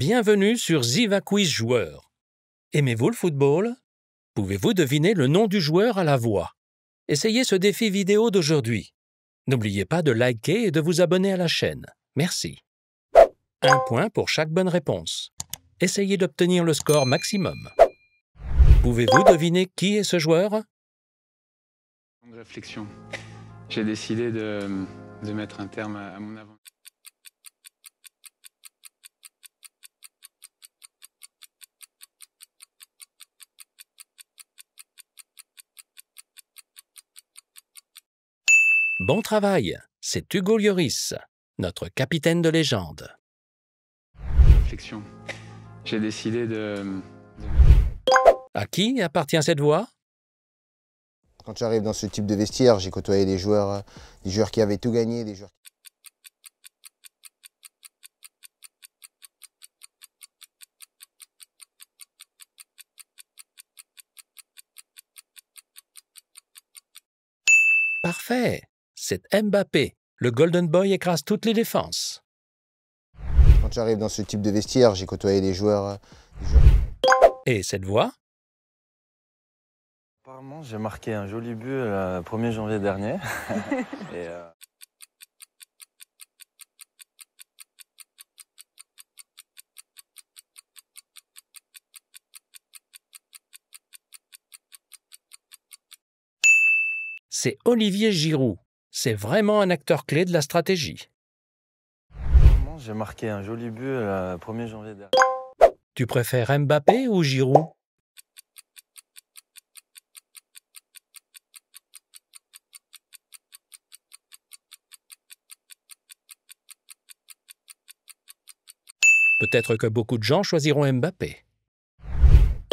Bienvenue sur Ziva Quiz Joueur. Aimez-vous le football? Pouvez-vous deviner le nom du joueur à la voix? Essayez ce défi vidéo d'aujourd'hui. N'oubliez pas de liker et de vous abonner à la chaîne. Merci. 1 point pour chaque bonne réponse. Essayez d'obtenir le score maximum. Pouvez-vous deviner qui est ce joueur? De réflexion. J'ai décidé de mettre un terme à mon aventure. Bon travail, c'est Hugo Lloris, notre capitaine de légende. Réflexion. J'ai décidé de... À qui appartient cette voix? Quand j'arrive dans ce type de vestiaire, j'ai côtoyé des joueurs qui avaient tout gagné, des joueurs... Parfait, c'est Mbappé. Le Golden Boy écrase toutes les défenses. Quand j'arrive dans ce type de vestiaire, j'ai côtoyé des joueurs... Et cette voix? Apparemment, j'ai marqué un joli but le 1er janvier dernier. C'est Olivier Giroud. C'est vraiment un acteur clé de la stratégie. Apparemment, j'ai marqué un joli but le 1er janvier dernier. Tu préfères Mbappé ou Giroud? Peut-être que beaucoup de gens choisiront Mbappé.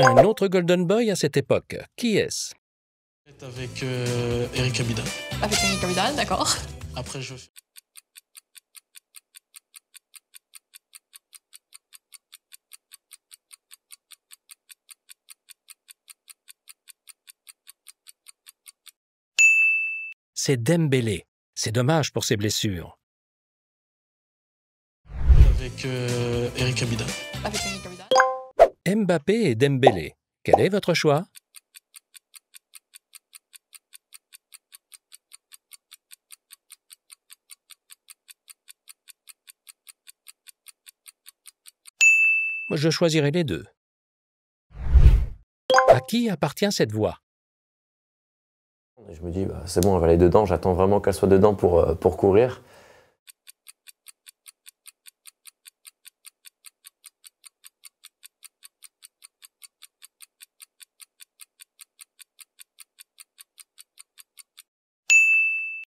Un autre Golden Boy à cette époque, qui est-ce? Avec Eric Abidal. Avec Eric Abidal, d'accord. Après, je fais... C'est Dembélé. C'est dommage pour ses blessures. Avec Eric Abidal. Avec Eric Abidal. Mbappé et Dembélé. Quel est votre choix? Je choisirai les deux. À qui appartient cette voix? Je me dis, c'est bon, elle va aller dedans, j'attends vraiment qu'elle soit dedans pour courir.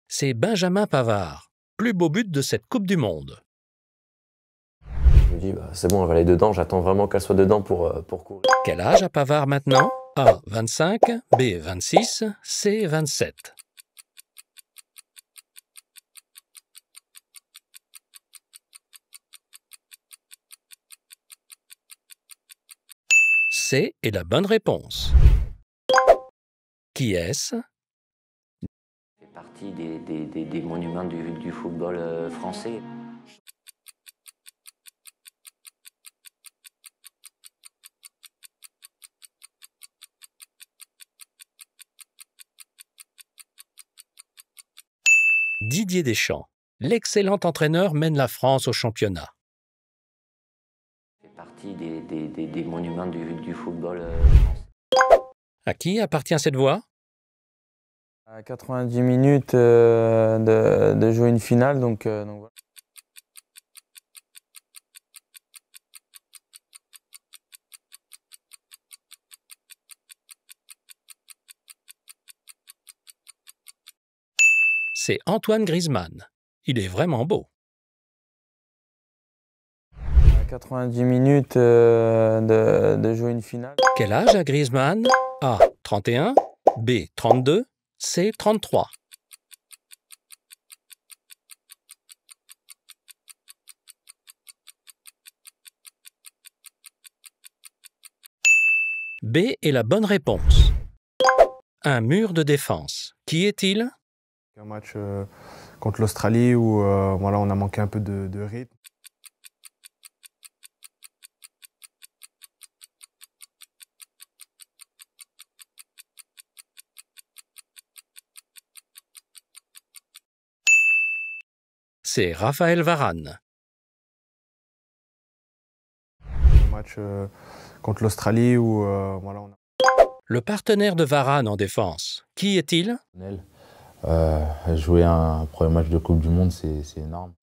C'est Benjamin Pavard. Plus beau but de cette Coupe du Monde. Je me dis, c'est bon, elle va aller dedans, j'attends vraiment qu'elle soit dedans pour courir. Quel âge a Pavard maintenant? A. 25, B. 26, C. 27. C est la bonne réponse. Qui est-ce? Ça fait partie des monuments du football français. Didier Deschamps. L'excellent entraîneur mène la France au championnat. Ça fait partie des monuments du football français. À qui appartient cette voix? À 90 minutes de jouer une finale, donc voilà. C'est Antoine Griezmann. Il est vraiment beau. À 90 minutes de jouer une finale. Quel âge a Griezmann? A. 31, B. 32, C. 33. B est la bonne réponse. Un mur de défense. Qui est-il? Un match contre l'Australie où voilà, on a manqué un peu de rythme. c'est Raphaël Varane. Le match contre l'Australie où voilà, on a... Le partenaire de Varane en défense, qui est-il? Jouer un premier match de Coupe du Monde, c'est énorme.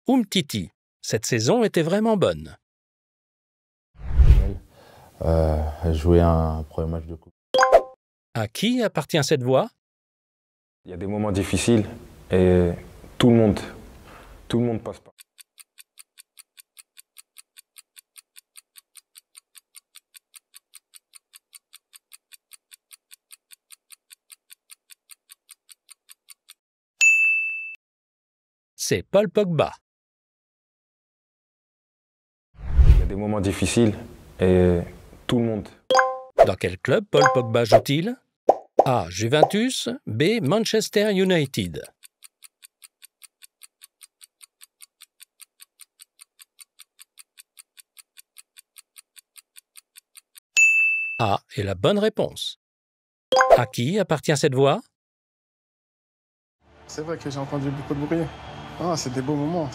Umtiti. Cette saison était vraiment bonne. Jouer un premier match de Coupe. À qui appartient cette voix? Il y a des moments difficiles et tout le monde passe par. C'est Paul Pogba. Il y a des moments difficiles et tout le monde. Dans quel club Paul Pogba joue-t-il? A. Juventus, B. Manchester United. A est la bonne réponse. À qui appartient cette voix? C'est vrai que j'ai entendu beaucoup de bruit. Ah, c'est des beaux moments.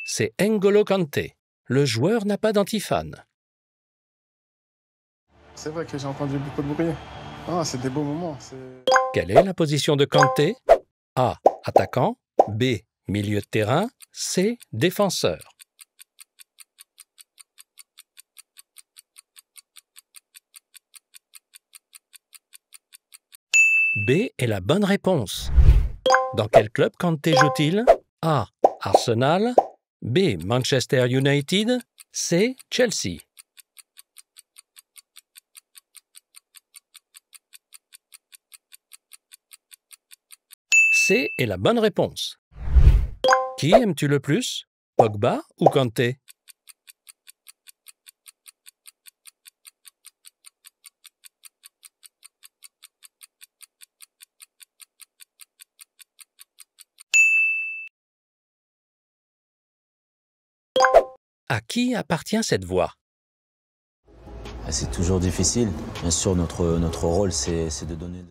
C'est N'Golo Kanté. Le joueur n'a pas d'antiphane. C'est vrai que j'ai entendu beaucoup de bruit. Ah, c'est des beaux moments. Quelle est la position de Kanté? A. Attaquant. B. Milieu de terrain. C. Défenseur. B est la bonne réponse. Dans quel club Kanté joue-t-il? A. Arsenal. B. Manchester United. C. Chelsea. C est la bonne réponse. Qui aimes-tu le plus? Pogba ou Kanté? À qui appartient cette voix? C'est toujours difficile. Bien sûr, notre rôle, c'est de donner...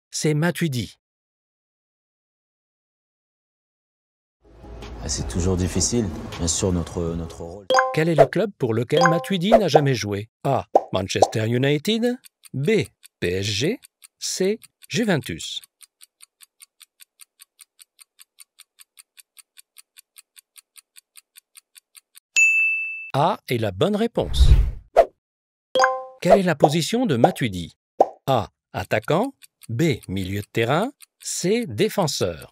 C'est Matuidi. C'est toujours difficile. Bien sûr, notre rôle... Quel est le club pour lequel Matuidi n'a jamais joué? A. Manchester United. B. PSG. C. Juventus. A est la bonne réponse. Quelle est la position de Matuidi? A. Attaquant. B. Milieu de terrain. C. Défenseur.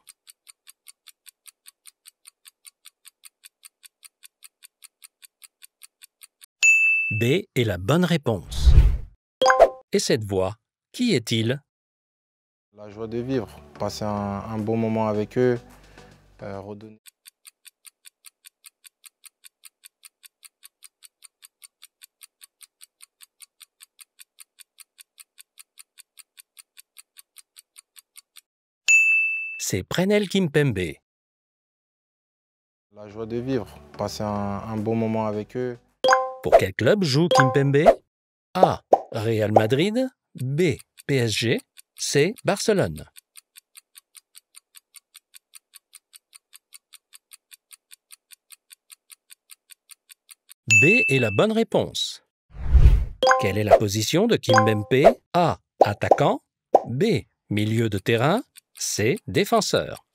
B est la bonne réponse. Et cette voix, qui est-il? La joie de vivre, passer un bon moment avec eux, redonner. C'est Prenel Kimpembe. La joie de vivre, passer un bon moment avec eux. Pour quel club joue Kimpembe? A. Real Madrid. B. PSG. C. Barcelone. B est la bonne réponse. Quelle est la position de Kimpembe? A. Attaquant. B. Milieu de terrain. C. Défenseur.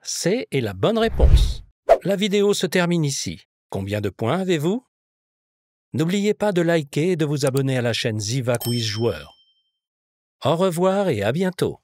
C est la bonne réponse. La vidéo se termine ici. Combien de points avez-vous? N'oubliez pas de liker et de vous abonner à la chaîne Ziva Quiz Joueur. Au revoir et à bientôt.